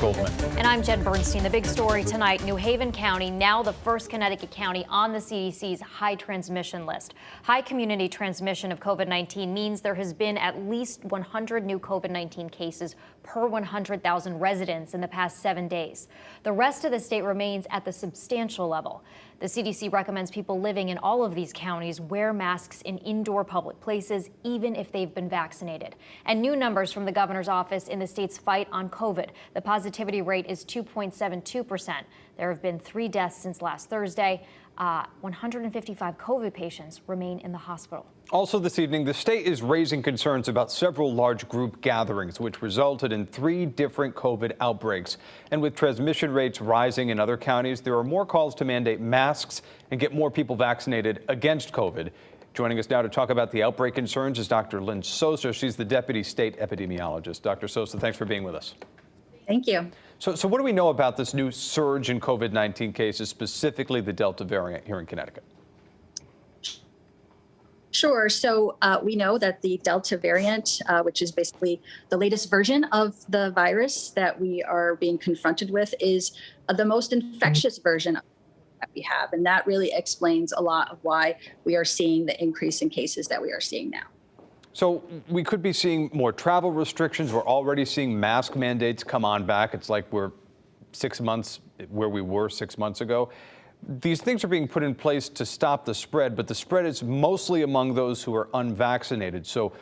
Goldman. And I'm Jen Bernstein. The big story tonight, New Haven County, now the first Connecticut county on the CDC's high transmission list. High community transmission of COVID-19 means there has been at least 100 new COVID-19 cases per 100,000 residents in the past 7 days. The rest of the state remains at the substantial level. The CDC recommends people living in all of these counties wear masks in indoor public places, even if they've been vaccinated. And new numbers from the governor's office in the state's fight on COVID. The positivity rate is 2.72%. There have been 3 deaths since last Thursday. 155 COVID patients remain in the hospital. Also this evening, the state is raising concerns about several large group gatherings, which resulted in 3 different COVID outbreaks. And with transmission rates rising in other counties, there are more calls to mandate masks and get more people vaccinated against COVID. Joining us now to talk about the outbreak concerns is Dr. Lynn Sosa. She's the deputy state epidemiologist. Dr. Sosa, thanks for being with us. Thank you. So what do we know about this new surge in COVID-19 cases, specifically the Delta variant here in Connecticut? Sure. So we know that the Delta variant, which is basically the latest version of the virus that we are being confronted with, is the most infectious version that we have. And that really explains a lot of why we are seeing the increase in cases that we are seeing now. So we could be seeing more travel restrictions. We're already seeing mask mandates come on back. It's like we're 6 months where we were 6 months ago. These things are being put in place to stop the spread, but the spread is mostly among those who are unvaccinated. So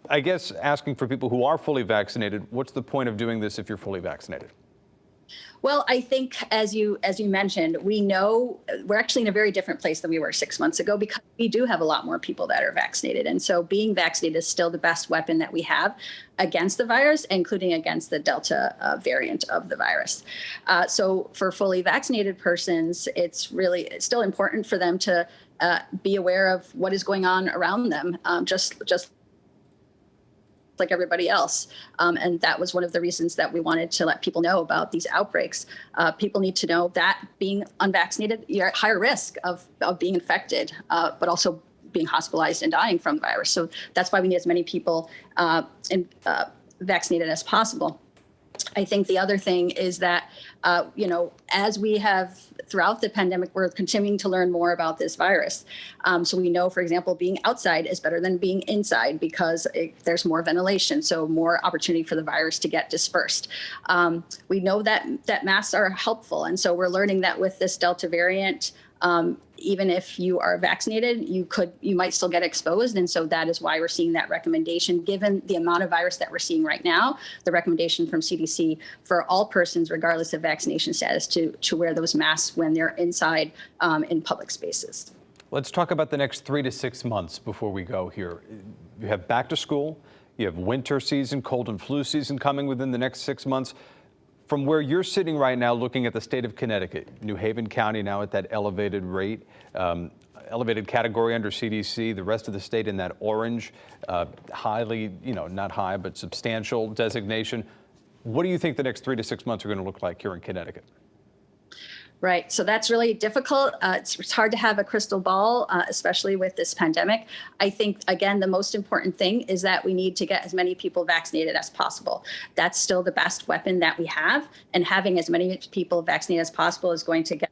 I guess asking for people who are fully vaccinated, what's the point of doing this if you're fully vaccinated? Well, I think, as you mentioned, we know we're actually in a very different place than we were 6 months ago because we do have a lot more people that are vaccinated. And so being vaccinated is still the best weapon that we have against the virus, including against the Delta variant of the virus. So for fully vaccinated persons, it's still important for them to be aware of what is going on around them, just like everybody else. And that was one of the reasons that we wanted to let people know about these outbreaks. People need to know that being unvaccinated, you're at higher risk of being infected, but also being hospitalized and dying from the virus. So that's why we need as many people vaccinated as possible. I think the other thing is that, as we have throughout the pandemic, we're continuing to learn more about this virus. So we know, for example, being outside is better than being inside because there's more ventilation, so more opportunity for the virus to get dispersed. We know that masks are helpful. And so we're learning that with this Delta variant, even if you are vaccinated, you might still get exposed. And so that is why we're seeing that recommendation, given the amount of virus that we're seeing right now, the recommendation from CDC for all persons, regardless of vaccination status, to wear those masks when they're inside in public spaces. Let's talk about the next 3 to 6 months before we go here. You have back to school, you have winter season, cold and flu season coming within the next 6 months. From where you're sitting right now, looking at the state of Connecticut, New Haven County now at that elevated rate, elevated category under CDC, the rest of the state in that orange, highly, not high, but substantial designation. What do you think the next 3 to 6 months are going to look like here in Connecticut? Right. So that's really difficult. It's hard to have a crystal ball, especially with this pandemic. I think, again, the most important thing is that we need to get as many people vaccinated as possible. That's still the best weapon that we have. And having as many people vaccinated as possible is going to get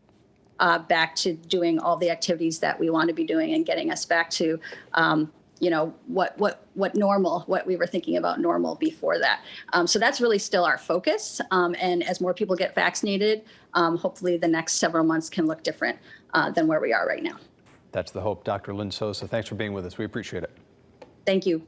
back to doing all the activities that we want to be doing and getting us back to what normal, what we were thinking about normal before that. So that's really still our focus. And as more people get vaccinated, hopefully the next several months can look different than where we are right now. That's the hope. Dr. Lynn Sosa, thanks for being with us. We appreciate it. Thank you.